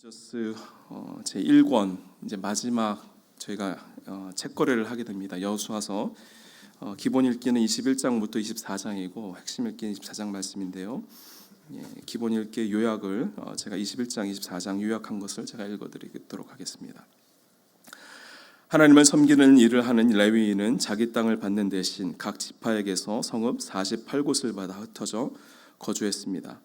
지저스 제 1권 이제 마지막 저희가 책거래를 하게 됩니다. 여호수아서 기본 읽기는 21장부터 24장이고 핵심 읽기는 24장 말씀인데요. 기본 읽기 요약을 제가 21장, 24장 요약한 것을 제가 읽어드리도록 하겠습니다. 하나님을 섬기는 일을 하는 레위인은 자기 땅을 받는 대신 각 지파에게서 성읍 48곳을 받아 흩어져 거주했습니다.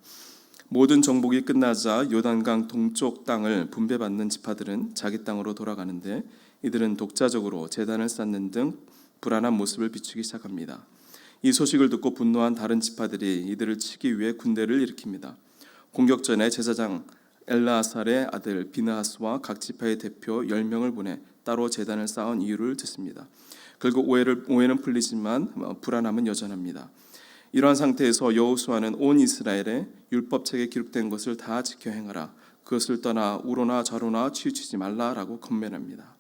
모든 정복이 끝나자 요단강 동쪽 땅을 분배받는 지파들은 자기 땅으로 돌아가는데 이들은 독자적으로 제단을 쌓는 등 불안한 모습을 비추기 시작합니다. 이 소식을 듣고 분노한 다른 지파들이 이들을 치기 위해 군대를 일으킵니다. 공격 전에 제사장 엘라아살의 아들 비느하스와 각 지파의 대표 10명을 보내 따로 제단을 쌓은 이유를 듣습니다. 결국 오해는 풀리지만 불안함은 여전합니다. 이러한 상태에서 여호수아는 온 이스라엘의 율법책에 기록된 것을 다 지켜 행하라. 그것을 떠나 우로나 좌로나 치우치지 말라라고 권면합니다.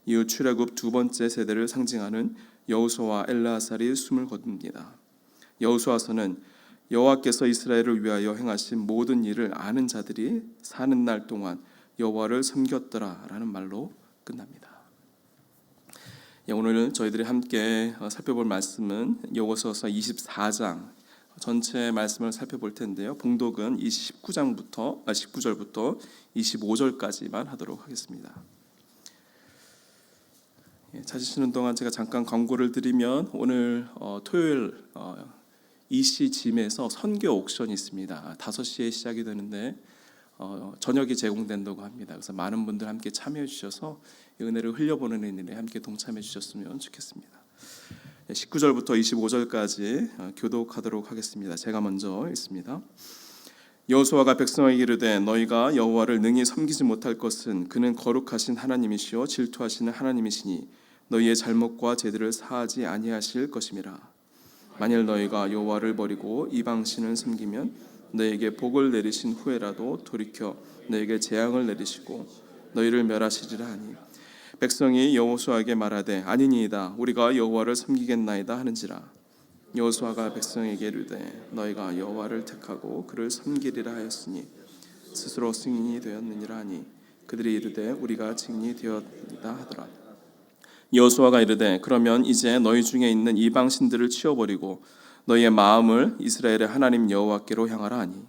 이후 출애굽 두 번째 세대를 상징하는 여호수아와 엘르아살이 숨을 거둡니다. 여호수아서는 여호와께서 이스라엘을 위하여 행하신 모든 일을 아는 자들이 사는 날 동안 여호와를 섬겼더라라는 말로 끝납니다. 오늘은 저희들이 함께 살펴볼 말씀은 여호수아서 24장 전체 말씀을 살펴볼 텐데요. 봉독은 19절부터 25절까지만 하도록 하겠습니다. 찾으시는 동안 제가 잠깐 광고를 드리면 오늘 토요일 EC짐에서 선교 옥션이 있습니다. 5시에 시작이 되는데 저녁이 제공된다고 합니다. 그래서 많은 분들 함께 참여해 주셔서 이 은혜를 흘려보내는 일에 함께 동참해 주셨으면 좋겠습니다. 19절부터 25절까지 교독하도록 하겠습니다. 제가 먼저 읽습니다. 여호수아가 백성에게 이르되 너희가 여호와를 능히 섬기지 못할 것은 그는 거룩하신 하나님이시요 질투하시는 하나님이시니 너희의 잘못과 죄들을 사하지 아니하실 것임이라. 만일 너희가 여호와를 버리고 이방신을 섬기면 너희에게 복을 내리신 후에라도 돌이켜 너희에게 재앙을 내리시고 너희를 멸하시리라 하니 백성이 여호수아에게 말하되 아니니이다 우리가 여호와를 섬기겠나이다 하는지라. 여호수아가 백성에게 이르되 너희가 여호와를 택하고 그를 섬기리라 하였으니 스스로 승인이 되었느니라 하니 그들이 이르되 우리가 증인이 되었다 하더라. 여호수아가 이르되 그러면 이제 너희 중에 있는 이방 신들을 치워버리고 너희의 마음을 이스라엘의 하나님 여호와께로 향하라 하니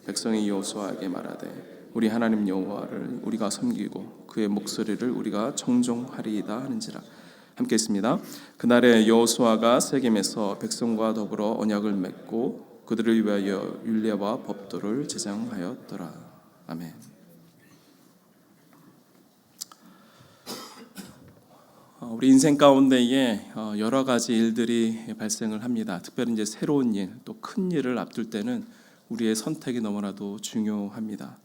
백성이 여호수아에게 말하되 우리 하나님 여호와를 우리가 섬기고 그의 목소리를 우리가 청종하리이다 하는지라. 함께 있습니다. 그날에 여호수아가 세겜에서 백성과 더불어 언약을 맺고 그들을 위하여 율례와 법도를 제정하였더라. 아멘. 우리 인생 가운데에 여러 가지 일들이 발생을 합니다. 특별히 이제 새로운 일, 또 큰 일을 앞둘 때는 우리의 선택이 너무나도 중요합니다.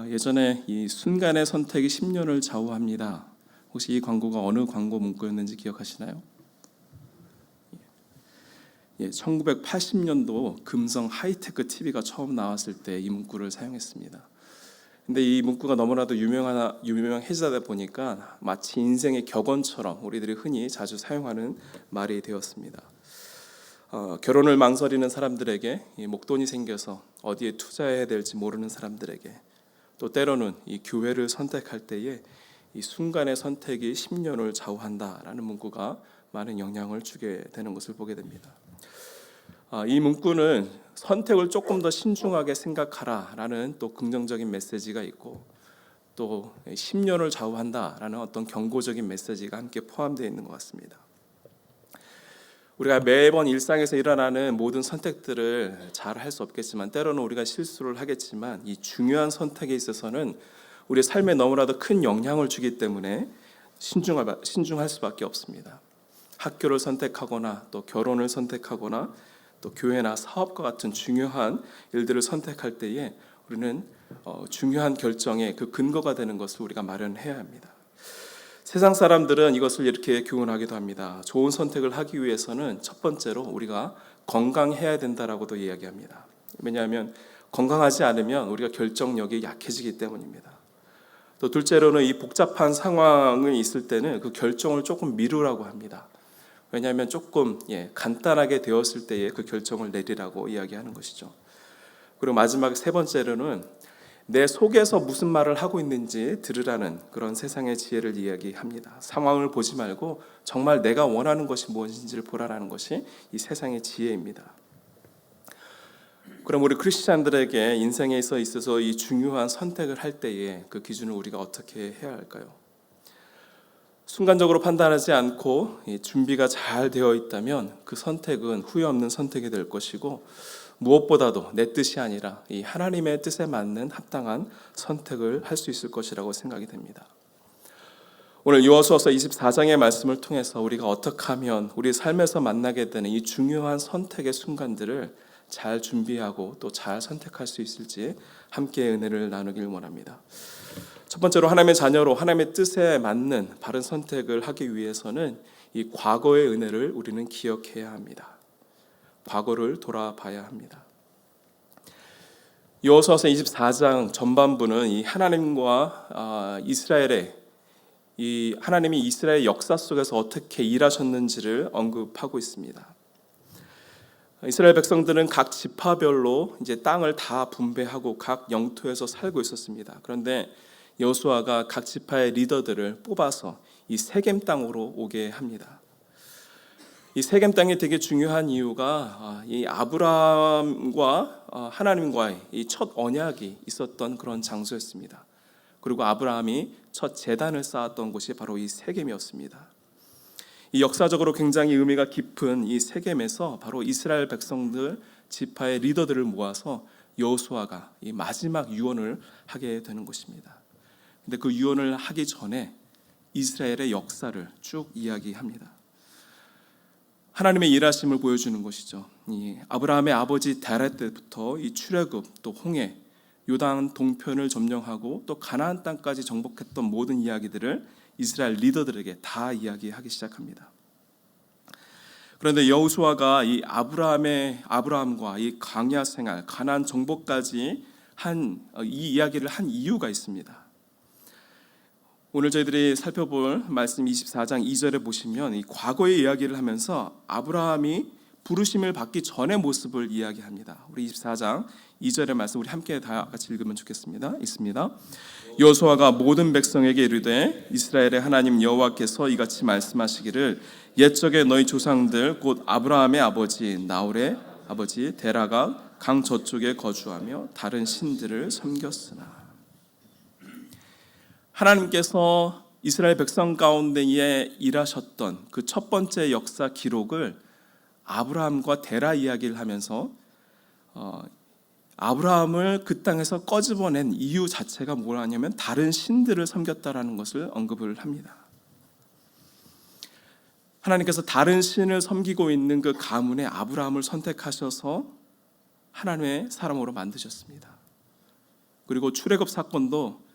예전에 이 순간의 선택이 10년을 좌우합니다. 혹시 이 광고가 어느 광고 문구였는지 기억하시나요? 1980년도 금성 하이테크 TV가 처음 나왔을 때 이 문구를 사용했습니다. 근데 이 문구가 너무나도 유명해지다 보니까 마치 인생의 격언처럼 우리들이 흔히 자주 사용하는 말이 되었습니다. 결혼을 망설이는 사람들에게, 목돈이 생겨서 어디에 투자해야 될지 모르는 사람들에게, 또 때로는 이 교회를 선택할 때에 이 순간의 선택이 10년을 좌우한다라는 문구가 많은 영향을 주게 되는 것을 보게 됩니다. 이 문구는 선택을 조금 더 신중하게 생각하라라는 또 긍정적인 메시지가 있고 또 10년을 좌우한다라는 어떤 경고적인 메시지가 함께 포함되어 있는 것 같습니다. 우리가 매번 일상에서 일어나는 모든 선택들을 잘 할 수 없겠지만 때로는 우리가 실수를 하겠지만 이 중요한 선택에 있어서는 우리 삶에 너무나도 큰 영향을 주기 때문에 신중할 수밖에 없습니다. 학교를 선택하거나 또 결혼을 선택하거나 또 교회나 사업과 같은 중요한 일들을 선택할 때에 우리는 중요한 결정의 그 근거가 되는 것을 우리가 마련해야 합니다. 세상 사람들은 이것을 이렇게 교훈하기도 합니다. 좋은 선택을 하기 위해서는 첫 번째로 우리가 건강해야 된다라고도 이야기합니다. 왜냐하면 건강하지 않으면 우리가 결정력이 약해지기 때문입니다. 또 둘째로는 이 복잡한 상황이 있을 때는 그 결정을 조금 미루라고 합니다. 왜냐하면 조금 간단하게 되었을 때에 그 결정을 내리라고 이야기하는 것이죠. 그리고 마지막 세 번째로는 내 속에서 무슨 말을 하고 있는지 들으라는 그런 세상의 지혜를 이야기합니다. 상황을 보지 말고 정말 내가 원하는 것이 무엇인지를 보라라는 것이 이 세상의 지혜입니다. 그럼 우리 크리스찬들에게 인생에 있어서 이 중요한 선택을 할 때에 그 기준을 우리가 어떻게 해야 할까요? 순간적으로 판단하지 않고 준비가 잘 되어 있다면 그 선택은 후회 없는 선택이 될 것이고, 무엇보다도 내 뜻이 아니라 이 하나님의 뜻에 맞는 합당한 선택을 할 수 있을 것이라고 생각이 됩니다. 오늘 여호수아서 24장의 말씀을 통해서 우리가 어떻게 하면 우리 삶에서 만나게 되는 이 중요한 선택의 순간들을 잘 준비하고 또 잘 선택할 수 있을지 함께 은혜를 나누길 원합니다. 첫 번째로 하나님의 자녀로 하나님의 뜻에 맞는 바른 선택을 하기 위해서는 이 과거의 은혜를 우리는 기억해야 합니다. 과거를 돌아봐야 합니다. 여호수아서 24장 전반부는 이 하나님과 이스라엘의 하나님이 이스라엘 역사 속에서 어떻게 일하셨는지를 언급하고 있습니다. 이스라엘 백성들은 각 지파별로 이제 땅을 다 분배하고 각 영토에서 살고 있었습니다. 그런데 여호수아가 각 지파의 리더들을 뽑아서 이 세겜 땅으로 오게 합니다. 이 세겜 땅이 되게 중요한 이유가 이 아브라함과 하나님과의 이 첫 언약이 있었던 그런 장소였습니다. 그리고 아브라함이 첫 제단을 쌓았던 곳이 바로 이 세겜이었습니다. 이 역사적으로 굉장히 의미가 깊은 이 세겜에서 바로 이스라엘 백성들 지파의 리더들을 모아서 여호수아가 이 마지막 유언을 하게 되는 것입니다. 근데 그 유언을 하기 전에 이스라엘의 역사를 쭉 이야기합니다. 하나님의 일하심을 보여주는 것이죠. 이 아브라함의 아버지 데라 때부터 이 출애굽, 또 홍해, 요단 동편을 점령하고 또 가나안 땅까지 정복했던 모든 이야기들을 이스라엘 리더들에게 다 이야기하기 시작합니다. 그런데 여호수아가 이 아브라함과 이 광야 생활, 가나안 정복까지 이 이야기를 한 이유가 있습니다. 오늘 저희들이 살펴볼 말씀 24장 2절에 보시면 이 과거의 이야기를 하면서 아브라함이 부르심을 받기 전의 모습을 이야기합니다. 우리 24장 2절의 말씀 우리 함께 다 같이 읽으면 좋겠습니다. 있습니다. 여호수아가 모든 백성에게 이르되 이스라엘의 하나님 여호와께서 이같이 말씀하시기를 옛적에 너희 조상들 곧 아브라함의 아버지 나홀의 아버지 데라가 강 저쪽에 거주하며 다른 신들을 섬겼으나. 하나님께서 이스라엘 백성 가운데에 일하셨던 그 첫 번째 역사 기록을 아브라함과 데라 이야기를 하면서 아브라함을 그 땅에서 꺼집어낸 이유 자체가 뭐냐면 다른 신들을 섬겼다라는 것을 언급을 합니다. 하나님께서 다른 신을 섬기고 있는 그 가문에 아브라함을 선택하셔서 하나님의 사람으로 만드셨습니다. 그리고 출애굽 사건도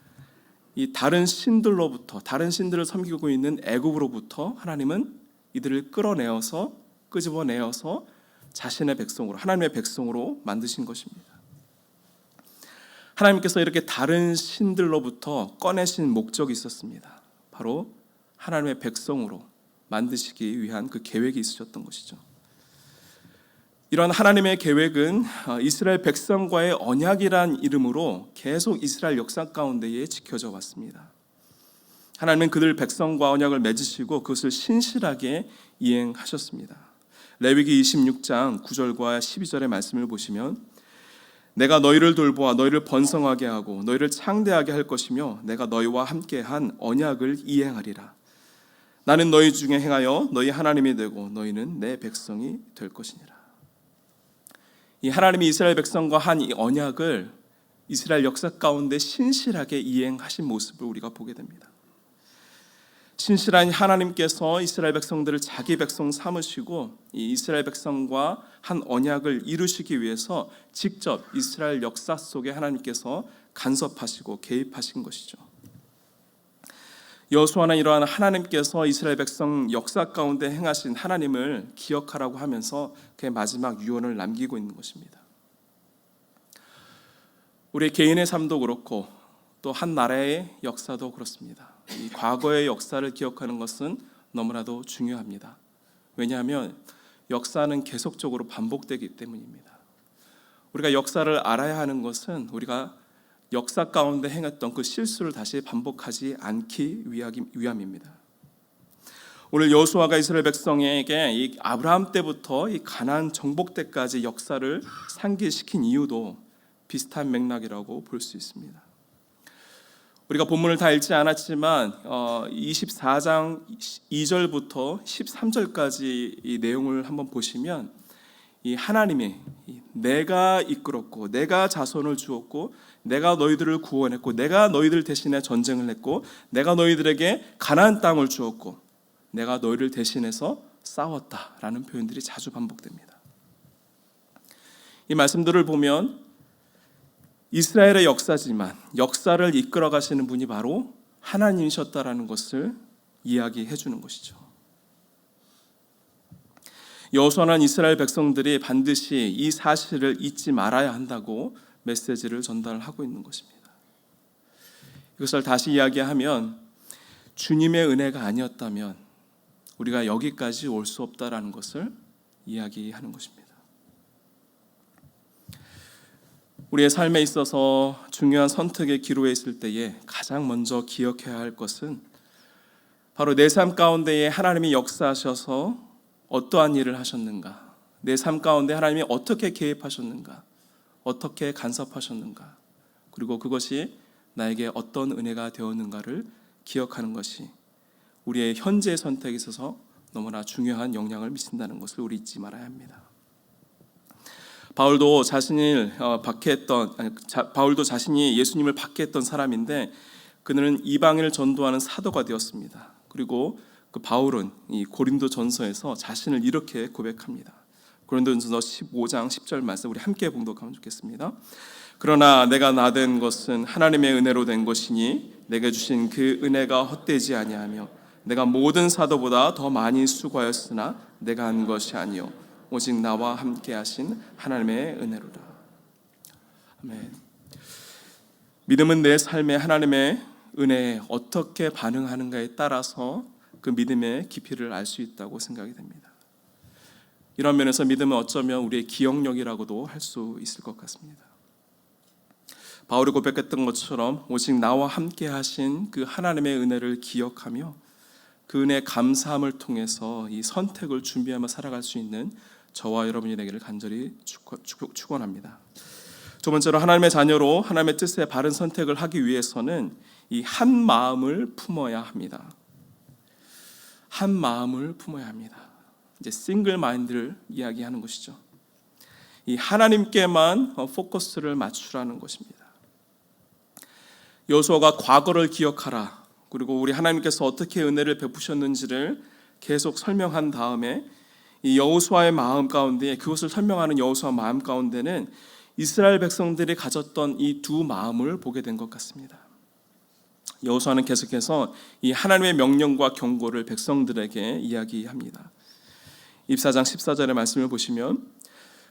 이 다른 신들을 섬기고 있는 애굽으로부터 하나님은 이들을 끄집어내어서 자신의 백성으로, 하나님의 백성으로 만드신 것입니다. 하나님께서 이렇게 다른 신들로부터 꺼내신 목적이 있었습니다. 바로 하나님의 백성으로 만드시기 위한 그 계획이 있으셨던 것이죠. 이런 하나님의 계획은 이스라엘 백성과의 언약이란 이름으로 계속 이스라엘 역사 가운데에 지켜져 왔습니다. 하나님은 그들 백성과 언약을 맺으시고 그것을 신실하게 이행하셨습니다. 레위기 26장 9절과 12절의 말씀을 보시면 내가 너희를 돌보아 너희를 번성하게 하고 너희를 창대하게 할 것이며 내가 너희와 함께한 언약을 이행하리라. 나는 너희 중에 행하여 너희 하나님이 되고 너희는 내 백성이 될 것이니라. 이 하나님이 이스라엘 백성과 한 이 언약을 이스라엘 역사 가운데 신실하게 이행하신 모습을 우리가 보게 됩니다. 신실한 하나님께서 이스라엘 백성들을 자기 백성 삼으시고 이 이스라엘 백성과 한 언약을 이루시기 위해서 직접 이스라엘 역사 속에 하나님께서 간섭하시고 개입하신 것이죠. 여호수아는 이러한 하나님께서 이스라엘 백성 역사 가운데 행하신 하나님을 기억하라고 하면서 그의 마지막 유언을 남기고 있는 것입니다. 우리 개인의 삶도 그렇고 또 한 나라의 역사도 그렇습니다. 이 과거의 역사를 기억하는 것은 너무나도 중요합니다. 왜냐하면 역사는 계속적으로 반복되기 때문입니다. 우리가 역사를 알아야 하는 것은 우리가 역사 가운데 행했던 그 실수를 다시 반복하지 않기 위함입니다. 오늘 여호수아가 이스라엘 백성에게 이 아브라함 때부터 이 가나안 정복 때까지 역사를 상기시킨 이유도 비슷한 맥락이라고 볼 수 있습니다. 우리가 본문을 다 읽지 않았지만 24장 2절부터 13절까지 이 내용을 한번 보시면 이 하나님이 내가 이끌었고 내가 자손을 주었고 내가 너희들을 구원했고 내가 너희들 대신에 전쟁을 했고 내가 너희들에게 가나안 땅을 주었고 내가 너희를 대신해서 싸웠다라는 표현들이 자주 반복됩니다. 이 말씀들을 보면 이스라엘의 역사지만 역사를 이끌어 가시는 분이 바로 하나님이셨다라는 것을 이야기해 주는 것이죠. 여호수아는 이스라엘 백성들이 반드시 이 사실을 잊지 말아야 한다고 메시지를 전달하고 있는 것입니다. 이것을 다시 이야기하면 주님의 은혜가 아니었다면 우리가 여기까지 올 수 없다라는 것을 이야기하는 것입니다. 우리의 삶에 있어서 중요한 선택의 기로에 있을 때에 가장 먼저 기억해야 할 것은 바로 내 삶 가운데에 하나님이 역사하셔서 어떠한 일을 하셨는가, 내 삶 가운데 하나님이 어떻게 개입하셨는가, 어떻게 간섭하셨는가, 그리고 그것이 나에게 어떤 은혜가 되었는가를 기억하는 것이 우리의 현재 선택에 있어서 너무나 중요한 영향을 미친다는 것을 우리 잊지 말아야 합니다. 바울도 자신이 예수님을 박해했던 사람인데 그는 이방인을 전도하는 사도가 되었습니다. 그리고 그 바울은 이 고린도 전서에서 자신을 이렇게 고백합니다. 고린도전서 15장 10절 말씀 우리 함께 봉독하면 좋겠습니다. 그러나 내가 나된 것은 하나님의 은혜로 된 것이니 내게 주신 그 은혜가 헛되지 아니하며 내가 모든 사도보다 더 많이 수고하였으나 내가 한 것이 아니요 오직 나와 함께 하신 하나님의 은혜로다. 아멘. 믿음은 내 삶에 하나님의 은혜에 어떻게 반응하는가에 따라서 그 믿음의 깊이를 알 수 있다고 생각이 됩니다. 이런 면에서 믿음은 어쩌면 우리의 기억력이라고도 할 수 있을 것 같습니다. 바울이 고백했던 것처럼 오직 나와 함께 하신 그 하나님의 은혜를 기억하며 그 은혜의 감사함을 통해서 이 선택을 준비하며 살아갈 수 있는 저와 여러분이 되기를 간절히 축원합니다. 두 번째로 하나님의 자녀로 하나님의 뜻에 바른 선택을 하기 위해서는 이 한 마음을 품어야 합니다. 한 마음을 품어야 합니다. 이제 싱글 마인드를 이야기하는 것이죠. 이 하나님께만 포커스를 맞추라는 것입니다. 여호수아가 과거를 기억하라, 그리고 우리 하나님께서 어떻게 은혜를 베푸셨는지를 계속 설명한 다음에 이 여호수아의 마음 가운데, 그것을 설명하는 여호수아 마음 가운데는 이스라엘 백성들이 가졌던 이 두 마음을 보게 된 것 같습니다. 여호수아는 계속해서 이 하나님의 명령과 경고를 백성들에게 이야기합니다. 24장 14절의 말씀을 보시면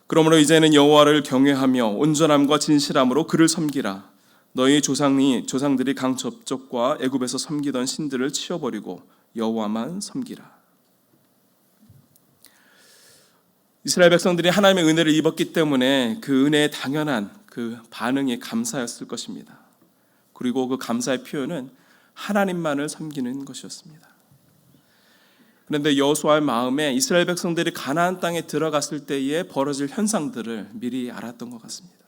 그러므로 이제는 여호와를 경외하며 온전함과 진실함으로 그를 섬기라. 너희 조상들이 강 저쪽과 애굽에서 섬기던 신들을 치워버리고 여호와만 섬기라. 이스라엘 백성들이 하나님의 은혜를 입었기 때문에 그 은혜의 당연한 그 반응이 감사였을 것입니다. 그리고 그 감사의 표현은 하나님만을 섬기는 것이었습니다. 그런데 여호수아의 마음에 이스라엘 백성들이 가나안 땅에 들어갔을 때에 벌어질 현상들을 미리 알았던 것 같습니다.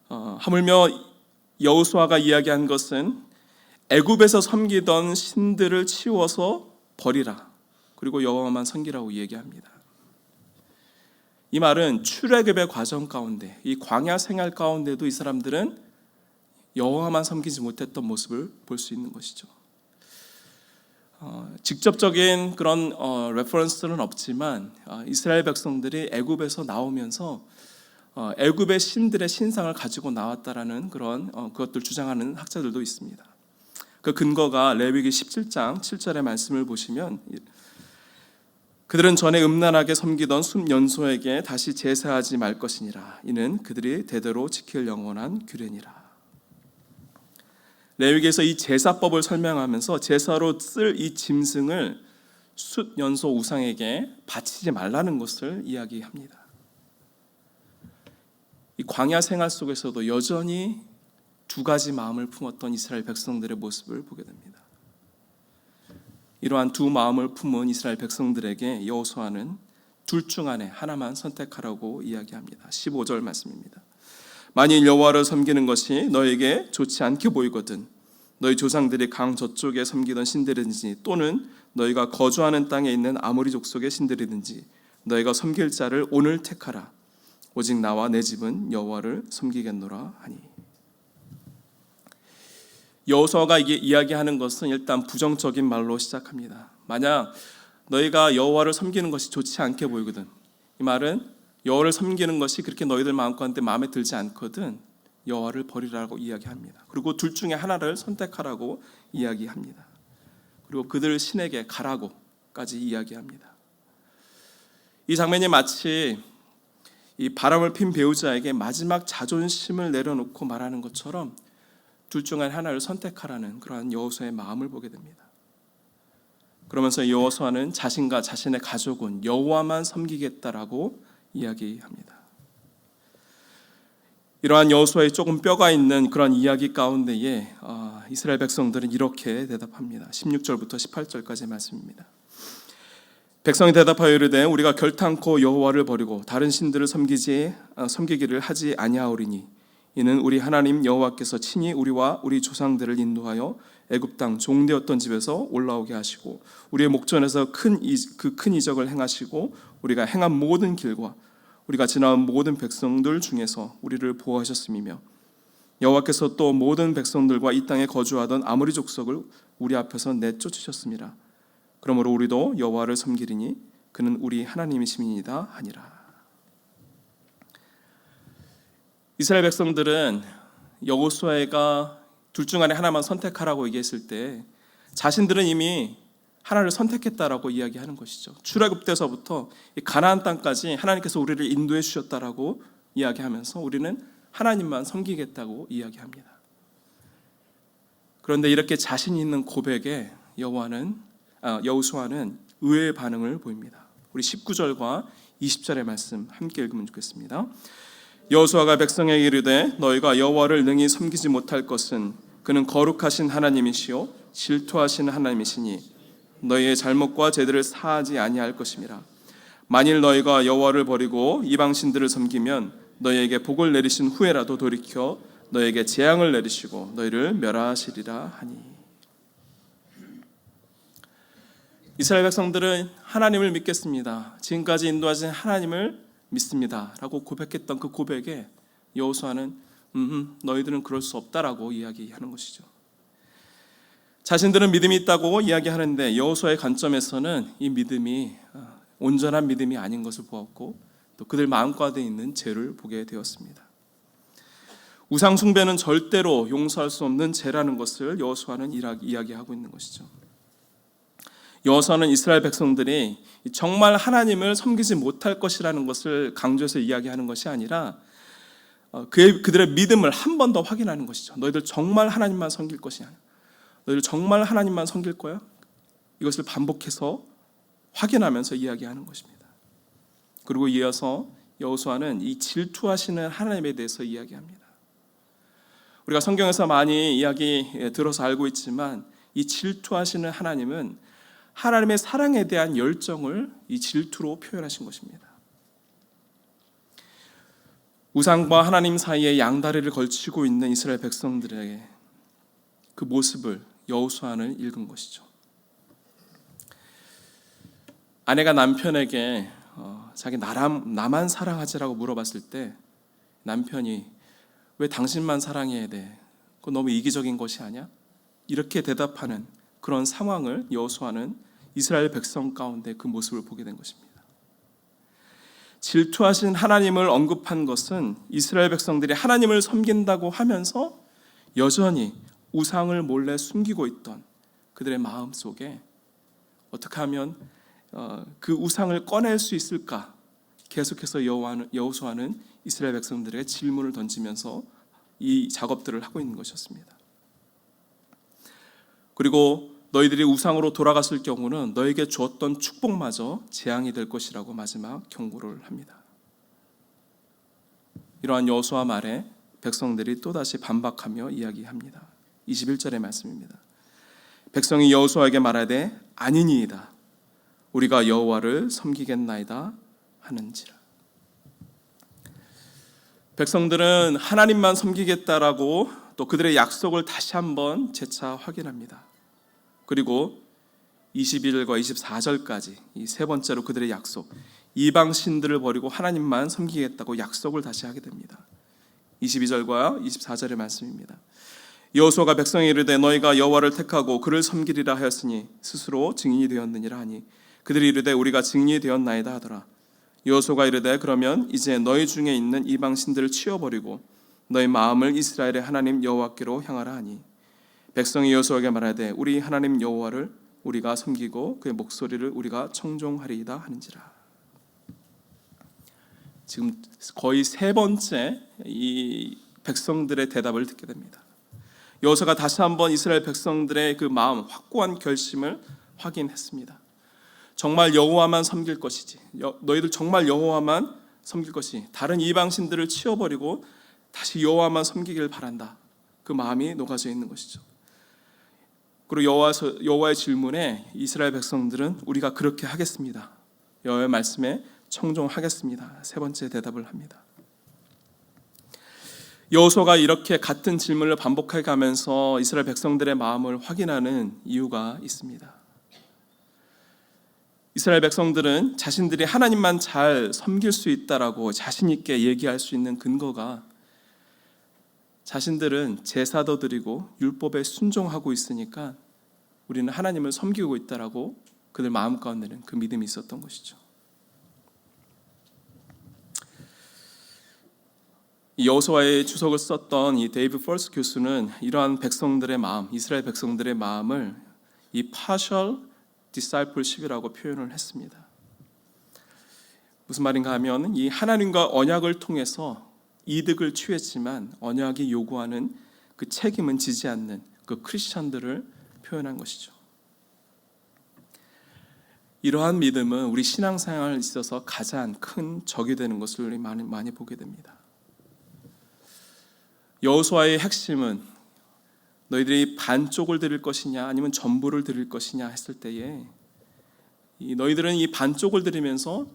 하물며 여호수아가 이야기한 것은 애굽에서 섬기던 신들을 치워서 버리라, 그리고 여호와만 섬기라고 얘기합니다. 이 말은 출애굽의 과정 가운데, 이 광야 생활 가운데도 이 사람들은 여호와만 섬기지 못했던 모습을 볼 수 있는 것이죠. 직접적인 그런 레퍼런스는 없지만 이스라엘 백성들이 애굽에서 나오면서 애굽의 신들의 신상을 가지고 나왔다라는 그런 그것들 주장하는 학자들도 있습니다. 그 근거가 레위기 17장 7절의 말씀을 보시면 그들은 전에 음란하게 섬기던 숲연소에게 다시 제사하지 말 것이니라. 이는 그들이 대대로 지킬 영원한 규례니라. 레위기에서 이 제사법을 설명하면서 제사로 쓸 이 짐승을 숫연소 우상에게 바치지 말라는 것을 이야기합니다. 이 광야 생활 속에서도 여전히 두 가지 마음을 품었던 이스라엘 백성들의 모습을 보게 됩니다. 이러한 두 마음을 품은 이스라엘 백성들에게 여호수아는 둘 중 안에 하나만 선택하라고 이야기합니다. 15절 말씀입니다. 만일 여호와를 섬기는 것이 너에게 좋지 않게 보이거든 너희 조상들이 강 저쪽에 섬기던 신들이든지 또는 너희가 거주하는 땅에 있는 아모리 족속의 신들이든지 너희가 섬길 자를 오늘 택하라. 오직 나와 내 집은 여호와를 섬기겠노라 하니. 여호수아가 이게 이야기하는 것은 일단 부정적인 말로 시작합니다. 만약 너희가 여호와를 섬기는 것이 좋지 않게 보이거든, 이 말은 여호와를 섬기는 것이 그렇게 너희들 마음가운데 마음에 들지 않거든 여호와를 버리라고 이야기합니다. 그리고 둘 중에 하나를 선택하라고 이야기합니다. 그리고 그들 신에게 가라고까지 이야기합니다. 이 장면이 마치 이 바람을 핀 배우자에게 마지막 자존심을 내려놓고 말하는 것처럼 둘 중 하나를 선택하라는 그러한 여호수아의 마음을 보게 됩니다. 그러면서 여호수아는 자신과 자신의 가족은 여호와만 섬기겠다라고 이야기합니다. 이러한 여호수아의 조금 뼈가 있는 그런 이야기 가운데에 이스라엘 백성들은 이렇게 대답합니다. 16절부터 18절까지 말씀입니다. 백성이 대답하여 이르되 우리가 결탄코 여호와를 버리고 다른 신들을 섬기기를 하지 아니하오리니 이는 우리 하나님 여호와께서 친히 우리와 우리 조상들을 인도하여 애굽 땅 종되었던 집에서 올라오게 하시고 우리의 목전에서 큰 이적을 행하시고 우리가 행한 모든 길과 우리가 지나온 모든 백성들 중에서 우리를 보호하셨음이며 여호와께서 또 모든 백성들과 이 땅에 거주하던 아모리 족속을 우리 앞에서 내쫓으셨습니다. 그러므로 우리도 여호와를 섬기리니 그는 우리 하나님이심이니이다 하니라. 이스라엘 백성들은 여호수아가 둘 중 안에 하나만 선택하라고 얘기했을 때 자신들은 이미 하나를 선택했다라고 이야기하는 것이죠. 출애굽 때서부터 가나안 땅까지 하나님께서 우리를 인도해 주셨다라고 이야기하면서 우리는 하나님만 섬기겠다고 이야기합니다. 그런데 이렇게 자신 있는 고백에 여호수아는 의외의 반응을 보입니다. 우리 19절과 20절의 말씀 함께 읽으면 좋겠습니다. 여호수아가 백성에게 이르되 너희가 여호와를 능히 섬기지 못할 것은 그는 거룩하신 하나님이시요 질투하시는 하나님이시니 너희의 잘못과 죄들을 사하지 아니할 것임이라. 만일 너희가 여호와를 버리고 이방 신들을 섬기면 너희에게 복을 내리신 후에라도 돌이켜 너희에게 재앙을 내리시고 너희를 멸하시리라 하니. 이스라엘 백성들은 하나님을 믿겠습니다. 지금까지 인도하신 하나님을 믿습니다 라고 고백했던 그 고백에 여호수아는 너희들은 그럴 수 없다라고 이야기하는 것이죠. 자신들은 믿음이 있다고 이야기하는데 여호수아의 관점에서는 이 믿음이 온전한 믿음이 아닌 것을 보았고 또 그들 마음가운데 있는 죄를 보게 되었습니다. 우상 숭배는 절대로 용서할 수 없는 죄라는 것을 여호수아는 이야기하고 있는 것이죠. 여호수아는 이스라엘 백성들이 정말 하나님을 섬기지 못할 것이라는 것을 강조해서 이야기하는 것이 아니라 그들의 믿음을 한 번 더 확인하는 것이죠. 너희들 정말 하나님만 섬길 것이냐? 너희들 정말 하나님만 섬길 거야? 이것을 반복해서 확인하면서 이야기하는 것입니다. 그리고 이어서 여호수아는 이 질투하시는 하나님에 대해서 이야기합니다. 우리가 성경에서 많이 이야기 들어서 알고 있지만 이 질투하시는 하나님은 하나님의 사랑에 대한 열정을 이 질투로 표현하신 것입니다. 우상과 하나님 사이에 양다리를 걸치고 있는 이스라엘 백성들에게 그 모습을 여호수아는 읽은 것이죠. 아내가 남편에게 자기 나만 사랑하지라고 물어봤을 때 남편이 왜 당신만 사랑해야 돼? 그거 너무 이기적인 것이 아니야? 이렇게 대답하는 그런 상황을 여호수아는 이스라엘 백성 가운데 그 모습을 보게 된 것입니다. 질투하신 하나님을 언급한 것은 이스라엘 백성들이 하나님을 섬긴다고 하면서 여전히 우상을 몰래 숨기고 있던 그들의 마음 속에 어떻게 하면 그 우상을 꺼낼 수 있을까? 계속해서 여호수아는 이스라엘 백성들에게 질문을 던지면서 이 작업들을 하고 있는 것이었습니다. 그리고 너희들이 우상으로 돌아갔을 경우는 너에게 주었던 축복마저 재앙이 될 것이라고 마지막 경고를 합니다. 이러한 여호수아 말에 백성들이 또다시 반박하며 이야기합니다. 21절의 말씀입니다. 백성이 여호수아에게 말하되 아니니이다. 우리가 여호와를 섬기겠나이다 하는지라. 백성들은 하나님만 섬기겠다라고 또 그들의 약속을 다시 한번 재차 확인합니다. 그리고 21절과 24절까지 이 세 번째로 그들의 약속, 이방 신들을 버리고 하나님만 섬기겠다고 약속을 다시 하게 됩니다. 22절과 24절의 말씀입니다. 여호수아가 백성에 이르되 너희가 여호와를 택하고 그를 섬기리라 하였으니 스스로 증인이 되었느니라 하니 그들이 이르되 우리가 증인이 되었나이다 하더라. 여호수아가 이르되 그러면 이제 너희 중에 있는 이방 신들을 치워버리고 너희 마음을 이스라엘의 하나님 여호와께로 향하라 하니 백성이 여호수아에게 말하되 우리 하나님 여호와를 우리가 섬기고 그의 목소리를 우리가 청종하리이다 하는지라. 지금 거의 세 번째 이 백성들의 대답을 듣게 됩니다. 여호수아가 다시 한번 이스라엘 백성들의 그 마음, 확고한 결심을 확인했습니다. 정말 여호와만 섬길 것이지, 너희들 정말 여호와만 섬길 것이, 다른 이방 신들을 치워버리고 다시 여호와만 섬기길 바란다. 그 마음이 녹아져 있는 것이죠. 그리고 여호와의 질문에 이스라엘 백성들은 우리가 그렇게 하겠습니다. 여호와의 말씀에 청종하겠습니다. 세 번째 대답을 합니다. 여호수아가 이렇게 같은 질문을 반복해 가면서 이스라엘 백성들의 마음을 확인하는 이유가 있습니다. 이스라엘 백성들은 자신들이 하나님만 잘 섬길 수 있다라고 자신 있게 얘기할 수 있는 근거가 자신들은 제사도 드리고 율법에 순종하고 있으니까 우리는 하나님을 섬기고 있다라고 그들 마음 가운데는 그 믿음이 있었던 것이죠. 여호수아의 주석을 썼던 이 데이브 펄스 교수는 이러한 백성들의 마음, 이스라엘 백성들의 마음을 이 partial discipleship이라고 표현을 했습니다. 무슨 말인가 하면 이 하나님과 언약을 통해서 이득을 취했지만 언약이 요구하는 그 책임은 지지 않는 그 크리스천들을 표현한 것이죠. 이러한 믿음은 우리 신앙생활에 있어서 가장 큰 적이 되는 것을 많이 보게 됩니다. 여호수아의 핵심은 너희들이 반쪽을 드릴 것이냐 아니면 전부를 드릴 것이냐 했을 때에 너희들은 이 반쪽을 드리면서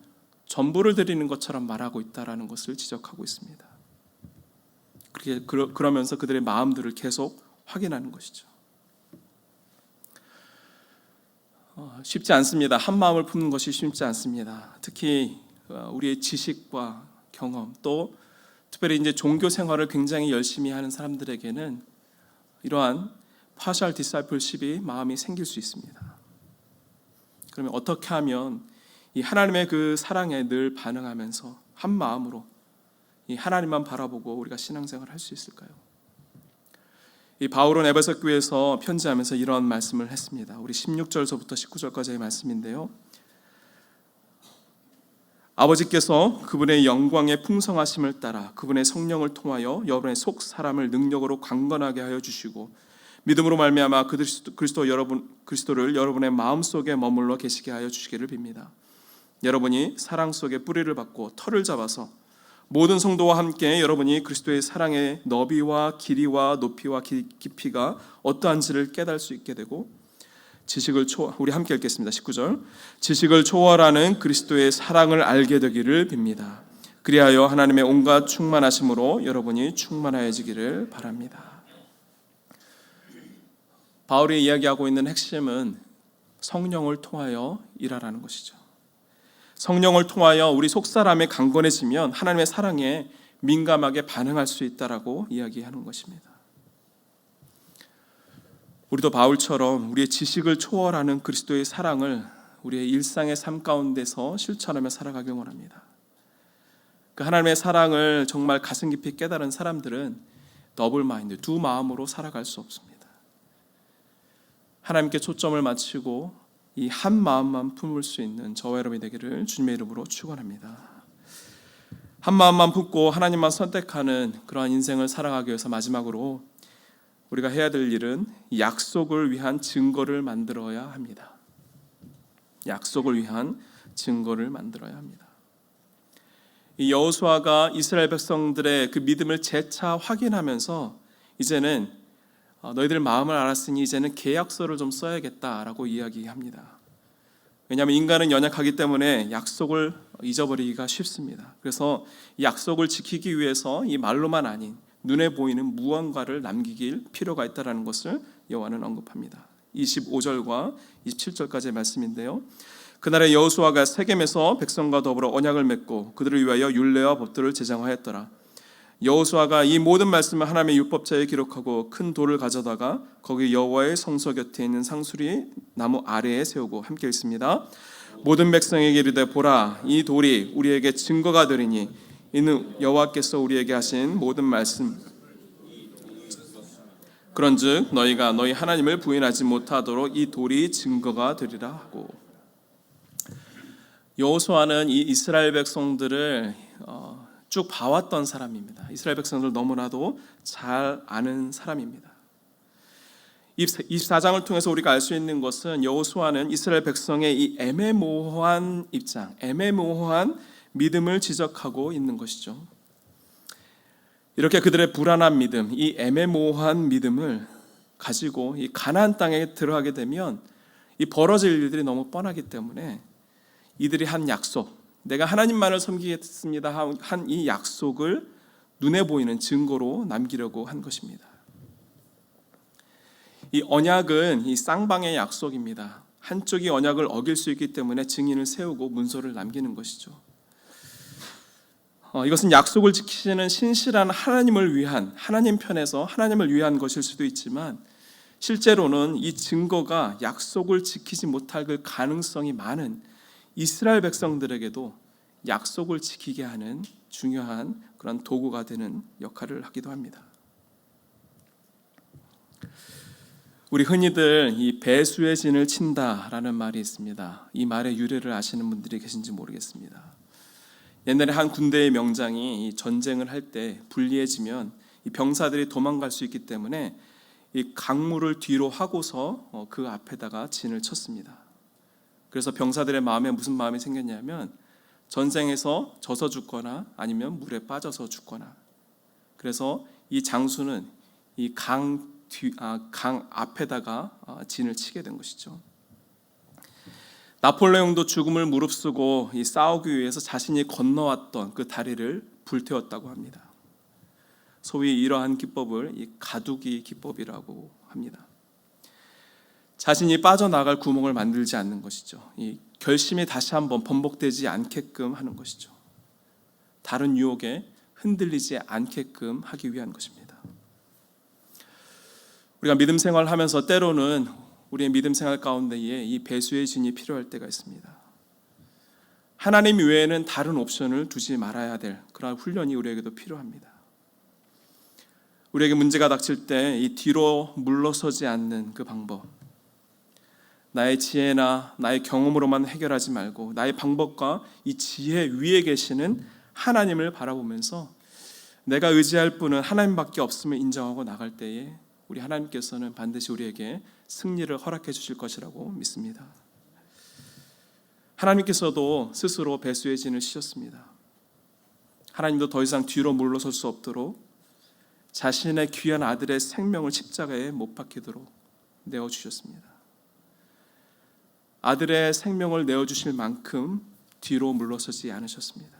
전부를 드리는 것처럼 말하고 있다라는 것을 지적하고 있습니다. 그러면서 그들의 마음들을 계속 확인하는 것이죠. 쉽지 않습니다. 한 마음을 품는 것이 쉽지 않습니다. 특히 우리의 지식과 경험, 또 특별히 이제 종교 생활을 굉장히 열심히 하는 사람들에게는 이러한 partial discipleship이 마음이 생길 수 있습니다. 그러면 어떻게 하면 이 하나님의 그 사랑에 늘 반응하면서 한 마음으로 이 하나님만 바라보고 우리가 신앙생활을 할 수 있을까요? 이 바울은 에베소 교회에서 편지하면서 이런 말씀을 했습니다. 우리 16절서부터 19절까지의 말씀인데요. 아버지께서 그분의 영광의 풍성하심을 따라 그분의 성령을 통하여 여러분의 속 사람을 능력으로 강건하게 하여 주시고 믿음으로 말미암아 그리스도를 여러분의 마음속에 머물러 계시게 하여 주시기를 빕니다. 여러분이 사랑 속에 뿌리를 받고 터를 잡아서 모든 성도와 함께 여러분이 그리스도의 사랑의 너비와 길이와 높이와 깊이가 어떠한지를 깨달을 수 있게 되고 우리 함께 읽겠습니다. 19절. 지식을 초월하는 그리스도의 사랑을 알게 되기를 빕니다. 그리하여 하나님의 온갖 충만하심으로 여러분이 충만하여지기를 바랍니다. 바울이 이야기하고 있는 핵심은 성령을 통하여 일하라는 것이죠. 성령을 통하여 우리 속사람이 강건해지면 하나님의 사랑에 민감하게 반응할 수 있다라고 이야기하는 것입니다. 우리도 바울처럼 우리의 지식을 초월하는 그리스도의 사랑을 우리의 일상의 삶 가운데서 실천하며 살아가길 원합니다. 그 하나님의 사랑을 정말 가슴 깊이 깨달은 사람들은 더블 마인드, 두 마음으로 살아갈 수 없습니다. 하나님께 초점을 맞추고 이 한 마음만 품을 수 있는 저와 여러분이 되기를 주님의 이름으로 축원합니다. 한 마음만 품고 하나님만 선택하는 그러한 인생을 살아가기 위해서 마지막으로 우리가 해야 될 일은 약속을 위한 증거를 만들어야 합니다. 약속을 위한 증거를 만들어야 합니다. 이 여호수아가 이스라엘 백성들의 그 믿음을 재차 확인하면서 이제는 너희들 마음을 알았으니 이제는 계약서를 좀 써야겠다라고 이야기합니다. 왜냐하면 인간은 연약하기 때문에 약속을 잊어버리기가 쉽습니다. 그래서 이 약속을 지키기 위해서 이 말로만 아닌 눈에 보이는 무언가를 남기길 필요가 있다는 것을 여호와는 언급합니다. 25절과 27절까지의 말씀인데요. 그날에 여호수아가 세겜에서 백성과 더불어 언약을 맺고 그들을 위하여 율례와 법도를 제정하였더라. 여호수아가 이 모든 말씀을 하나님의 율법자에 기록하고 큰 돌을 가져다가 거기 여호와의 성소 곁에 있는 상수리 나무 아래에 세우고 함께 읽습니다. 모든 백성에게 이르되 보라, 이 돌이 우리에게 증거가 되리니 이는 여호와께서 우리에게 하신 모든 말씀 그런즉 너희가 너희 하나님을 부인하지 못하도록 이 돌이 증거가 되리라 하고. 여호수아는 이 이스라엘 백성들을 쭉 봐왔던 사람입니다. 이스라엘 백성들 너무나도 잘 아는 사람입니다. 24장을 통해서 우리가 알 수 있는 것은 여호수아는 이스라엘 백성의 이 애매모호한 입장, 애매모호한 믿음을 지적하고 있는 것이죠. 이렇게 그들의 불안한 믿음, 이 애매모호한 믿음을 가지고 이 가나안 땅에 들어가게 되면 이 벌어질 일들이 너무 뻔하기 때문에 이들이 한 약속, 내가 하나님만을 섬기겠습니다 한 이 약속을 눈에 보이는 증거로 남기려고 한 것입니다. 이 언약은 이 쌍방의 약속입니다. 한쪽이 언약을 어길 수 있기 때문에 증인을 세우고 문서를 남기는 것이죠. 이것은 약속을 지키시는 신실한 하나님을 위한, 하나님 편에서 하나님을 위한 것일 수도 있지만 실제로는 이 증거가 약속을 지키지 못할 그 가능성이 많은 이스라엘 백성들에게도 약속을 지키게 하는 중요한 그런 도구가 되는 역할을 하기도 합니다. 우리 흔히들 이 배수의 진을 친다라는 말이 있습니다. 이 말의 유래를 아시는 분들이 계신지 모르겠습니다. 옛날에 한 군대의 명장이 전쟁을 할 때 불리해지면 이 병사들이 도망갈 수 있기 때문에 이 강물을 뒤로 하고서 그 앞에다가 진을 쳤습니다. 그래서 병사들의 마음에 무슨 마음이 생겼냐면 전쟁에서 져서 죽거나 아니면 물에 빠져서 죽거나, 그래서 이 장수는 이 강 앞에다가 진을 치게 된 것이죠. 나폴레옹도 죽음을 무릅쓰고 이 싸우기 위해서 자신이 건너왔던 그 다리를 불태웠다고 합니다. 소위 이러한 기법을 이 가두기 기법이라고 합니다. 자신이 빠져나갈 구멍을 만들지 않는 것이죠. 이 결심이 다시 한번 번복되지 않게끔 하는 것이죠. 다른 유혹에 흔들리지 않게끔 하기 위한 것입니다. 우리가 믿음 생활을 하면서 때로는 우리의 믿음 생활 가운데에 이 배수의 진이 필요할 때가 있습니다. 하나님 외에는 다른 옵션을 두지 말아야 될 그런 훈련이 우리에게도 필요합니다. 우리에게 문제가 닥칠 때 이 뒤로 물러서지 않는 그 방법, 나의 지혜나 나의 경험으로만 해결하지 말고 나의 방법과 이 지혜 위에 계시는 하나님을 바라보면서 내가 의지할 분은 하나님밖에 없음을 인정하고 나갈 때에 우리 하나님께서는 반드시 우리에게 승리를 허락해 주실 것이라고 믿습니다. 하나님께서도 스스로 배수의 진을 치셨습니다. 하나님도 더 이상 뒤로 물러설 수 없도록 자신의 귀한 아들의 생명을 십자가에 못 박히도록 내어주셨습니다. 아들의 생명을 내어주실 만큼 뒤로 물러서지 않으셨습니다.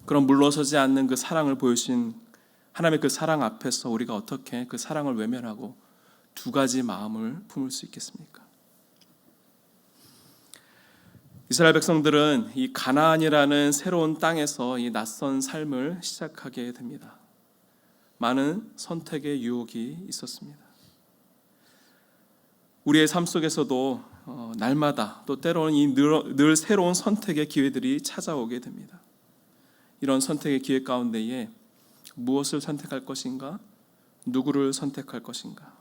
그런 물러서지 않는 그 사랑을 보여주신 하나님의 그 사랑 앞에서 우리가 어떻게 그 사랑을 외면하고 두 가지 마음을 품을 수 있겠습니까? 이스라엘 백성들은 이 가나안이라는 새로운 땅에서 이 낯선 삶을 시작하게 됩니다. 많은 선택의 유혹이 있었습니다. 우리의 삶 속에서도 날마다 또 때로는 늘 새로운 선택의 기회들이 찾아오게 됩니다. 이런 선택의 기회 가운데에 무엇을 선택할 것인가? 누구를 선택할 것인가?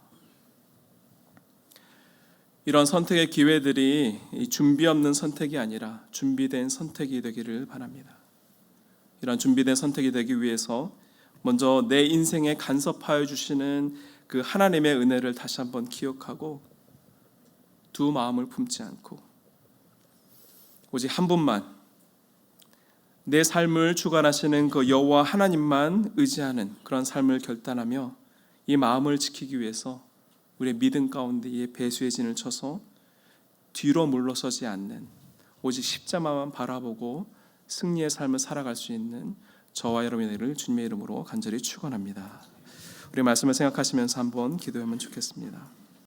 이런 선택의 기회들이 준비 없는 선택이 아니라 준비된 선택이 되기를 바랍니다. 이런 준비된 선택이 되기 위해서 먼저 내 인생에 간섭하여 주시는 그 하나님의 은혜를 다시 한번 기억하고 두 마음을 품지 않고 오직 한 분만, 내 삶을 주관하시는 그 여호와 하나님만 의지하는 그런 삶을 결단하며 이 마음을 지키기 위해서 우리의 믿음 가운데 이 배수의 진을 쳐서 뒤로 물러서지 않는 오직 십자가만 바라보고 승리의 삶을 살아갈 수 있는 저와 여러분들을 주님의 이름으로 간절히 축원합니다. 우리 말씀을 생각하시면서 한번 기도하면 좋겠습니다.